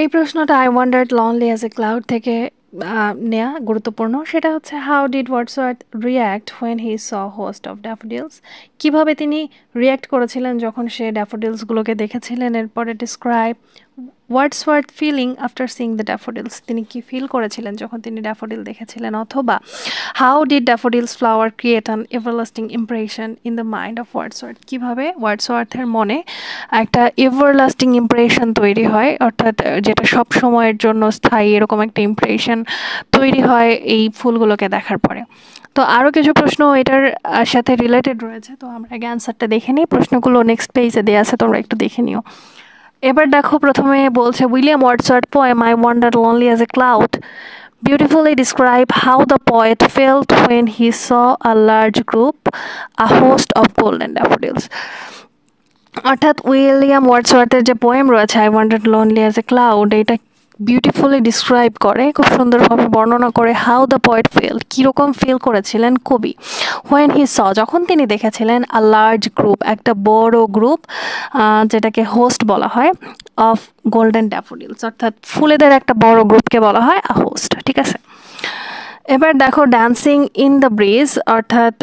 এই প্রশ্নটা I wandered lonely as a cloud থেকে নেয়া গুরুত্বপূর্ণ। সেটা হচ্ছে how did Wordsworth react when he saw host of daffodils. কীভাবে তিনি রিয়্যাক্ট করেছিলেন যখন সে ড্যাফোডিলসগুলোকে দেখেছিলেন। এরপরে describe Wordsworth feeling after seeing the daffodils. তিনি কি ফিল করেছিলেন যখন তিনি ড্যাফোডিল দেখেছিলেন। অথবা how did daffodils flower create an everlasting impression in the mind of Wordsworth. কীভাবে ওয়ার্ডসওয়ার্থের মনে একটা এভারলাস্টিং ইমপ্রেশন তৈরি হয়, অর্থাৎ যেটা সব সময়ের জন্য স্থায়ী, এরকম একটা ইমপ্রেশন তৈরি হয় এই ফুলগুলোকে দেখার পরে। তো আরও কিছু প্রশ্ন এটার সাথে রিলেটেড রয়েছে, তো আমরা আগে অ্যান্সারটা দেখে নিই। প্রশ্নগুলো নেক্সট পেজে দেওয়া আছে, তোমরা একটু দেখে নিও। এবার দেখো, প্রথমে বলছে William Wordsworth poem I wonder lonely as a cloud beautifully describe how the poet felt when he saw a large group, a host of golden daffodils. অর্থাৎ উইলিয়াম ওয়ার্ডসওয়ার্থের যে পোয়েম রয়েছে I wonder lonely as a cloud, এটা beautifully describe করে, খুব সুন্দরভাবে বর্ণনা করে how the poet feel, কীরকম ফিল করেছিলেন কবি। হোয়েন হি স, যখন তিনি দেখেছিলেন, আ লার্জ গ্রুপ, একটা বড় গ্রুপ, যেটাকে হোস্ট বলা হয়, অফ গোল্ডেন ড্যাফোডিলস, অর্থাৎ ফুলেদের একটা বড় গ্রুপকে বলা হয় আ হোস্ট। ঠিক আছে, এবার দেখো ড্যান্সিং ইন দ্য ব্রিজ, অর্থাৎ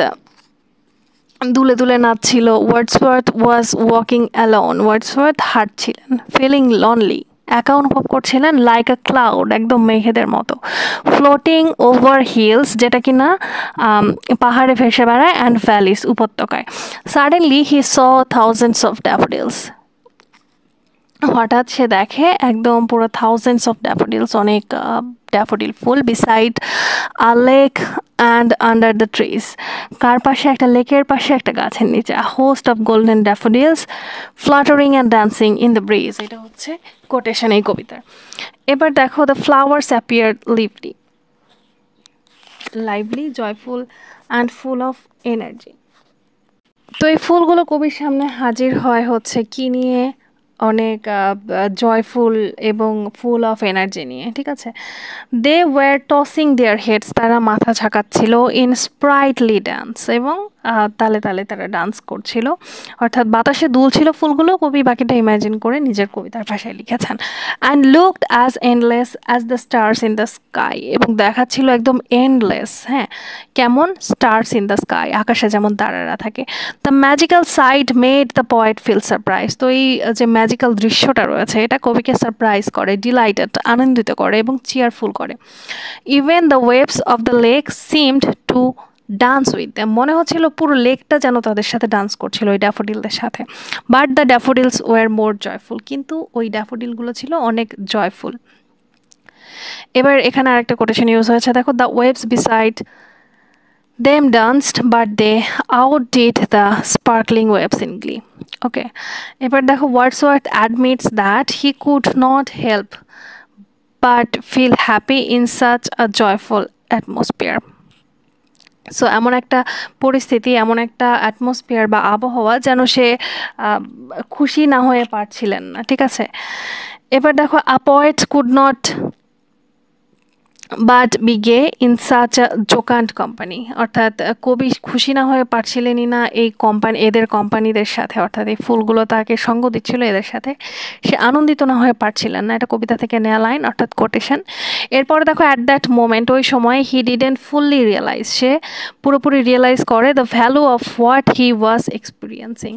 দুলে দুলে নাচছিল। Wordsworth was walking alone, Wordsworth হাঁটছিলেন। ফিলিং লনলি, একা অনুভব করছিলেন। লাইক আ ক্লাউড, একদম মেঘেদের মতো। ফ্লোটিং ওভার হিলস, যেটা কিনা পাহাড়ে ভেসে বেড়ায়। অ্যান্ড ভ্যালিস, উপত্যকায়। Suddenly he saw thousands of daffodils, হঠাৎ সে দেখে একদম পুরো থাউজেন্ডস অফ ড্যাফোডিলস, অনেক ড্যাফোডিল ফুল। Beside a lake and under the trees, কার পাশে, একটা লেকের পাশে, একটা গাছের নিচে। A host of golden daffodils fluttering and dancing in the breeze, এটা হচ্ছে কোটেশন এই কবিতার। এবার দেখো the flowers appear lively, lively, joyful and full of energy. তো এই ফুলগুলো কবির সামনে হাজির হয় হচ্ছে কি নিয়ে, অনেক জয়ফুল এবং ফুল অফ এনার্জি নিয়ে। ঠিক আছে, they were tossing their heads, তারা মাথা ঝাঁকাচ্ছিল। ইন স্প্রাইটলি ডান্স, এবং তালে তালে তারা ডান্স করছিল, অর্থাৎ বাতাসে দুলছিল ফুলগুলো। কবি বাকিটা ইমাজিন করে নিজের কবিতার ভাষায় লিখেছেন। And looked as endless as the stars in the sky, এবং দেখাচ্ছিল একদম এন্ডলেস, হ্যাঁ, কেমন, স্টার্স ইন দ্য স্কাই, আকাশে যেমন তারারা থাকে। The magical sight made the poet feel surprise, তো এই যে ম্যাজিক্যাল দৃশ্যটা রয়েছে এটা কবিকে সারপ্রাইজ করে, ডিলাইটেড, আনন্দিত করে, এবং চিয়ারফুল করে। Even the waves of the lake seemed to dance with them, মনে হচ্ছিল পুরো লেকটা যেন তাদের সাথে ডান্স করছিল ওই ড্যাফোডিলদের সাথে। But the daffodils were more joyful, কিন্তু ওই ড্যাফোডিলগুলো ছিল অনেক জয়ফুল। এবার এখানে আরেকটা কোটেশন ইউজ হয়েছে, দেখো, the waves beside them danced but they outdid the sparkling waves in glee. Okay, এবার দেখো Wordsworth admits that he could not help but feel happy in such a joyful atmosphere. So এমন একটা পরিস্থিতি, এমন একটা atmosphere বা আবহাওয়া, যেন সে খুশি না হয়ে পারছিলেন না। ঠিক আছে, এবার দেখো a poet could not but be gay in such a jocund company, অর্থাৎ কবি খুশি না হয়ে পারছিলেনই না এই এদের কোম্পানিদের সাথে, অর্থাৎ এই ফুলগুলো তাকে সঙ্গ দিচ্ছিল এদের সাথে, সে আনন্দিত না হয়ে পারছিলেন না। এটা কবিতা থেকে নেওয়া লাইন, অর্থাৎ কোটেশন। এরপরে দেখো অ্যাট দ্যাট মোমেন্ট, ওই সময়, হি ডিডেন্ট ফুললি রিয়েলাইজ, সে পুরোপুরি রিয়েলাইজ করে, the value of what he was experiencing,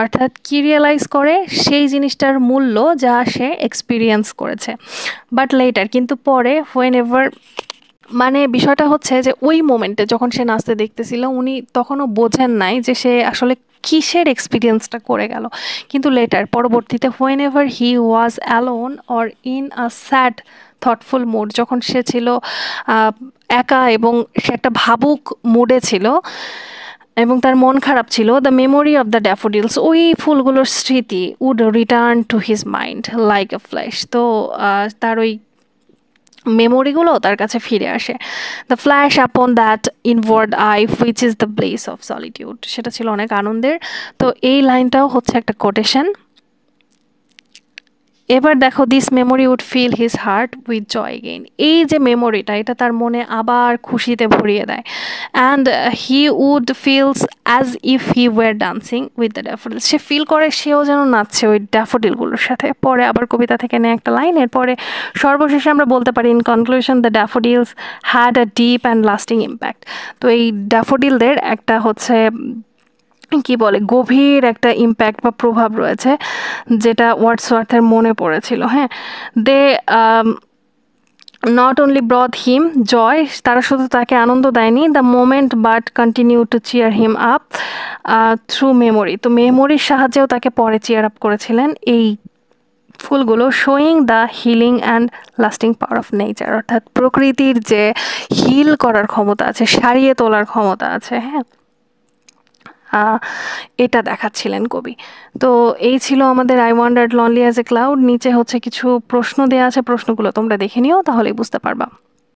অর্থাৎ কি রিয়েলাইজ করে, সেই জিনিসটার মূল্য যা সে এক্সপিরিয়েন্স করেছে। বাট লেটার, কিন্তু পরে, হোয়েন এভার, মানে বিষয়টা হচ্ছে যে ওই মোমেন্টে যখন সে নাচতে দেখতেছিল উনি তখনও বোঝেন নাই যে সে আসলে কিসের এক্সপিরিয়েন্সটা করে গেল। কিন্তু লেটার, পরবর্তীতে, whenever he was alone or in a sad thoughtful mood, যখন সে ছিল একা এবং সে একটা ভাবুক মুডে ছিল এবং তার মন খারাপ ছিল, the memory of the daffodils, ওই ফুলগুলোর স্মৃতি, would return to his mind like a flash, তো তার ওই মেমোরিগুলো তার কাছে ফিরে আসে। The flash upon that inward eye which is the place of solitude, সেটা ছিল অনেক আনন্দের। তো এই লাইনটাও হচ্ছে একটা কোটেশন। এবার দেখো, this memory would fill his heart with joy again. এই যে মেমোরিটা, এটা তার মনে আবার খুশিতে ভরিয়ে দেয়। And he would feels as if he were dancing with the daffodils. সে ফিল করে সেও যেন নাচছে ওই ড্যাফোডিলগুলোর সাথে। পরে আবার কবিতা থেকে নেয় একটা লাইন। এরপরে সর্বশেষে আমরা বলতে পারি, in conclusion the daffodils had a deep and lasting impact. তো এই ড্যাফোডিলদের একটা হচ্ছে কি বলে, গভীর একটা ইম্প্যাক্ট বা প্রভাব রয়েছে, যেটা ওয়ার্ডসওয়ার্থের মনে পড়েছিল। হ্যাঁ, দে নট অনলি ব্রট হিম জয়, তারা শুধু তাকে আনন্দ দেয়নি the moment, but continue to cheer him up through memory. তো মেমোরির সাহায্যেও তাকে পরে চিয়ার আপ করেছিলেন এই ফুলগুলো। Showing the healing and lasting power of nature, অর্থাৎ প্রকৃতির যে হিল করার ক্ষমতা আছে, সারিয়ে তোলার ক্ষমতা আছে। হ্যাঁ, এটা দেখাচ্ছিলেন কবি। তো এই ছিল আমাদের I wandered lonely as a cloud. নিচে হচ্ছে কিছু প্রশ্ন দেওয়া আছে, প্রশ্নগুলো তোমরা দেখে নিও, তাহলেই বুঝতে পারবা।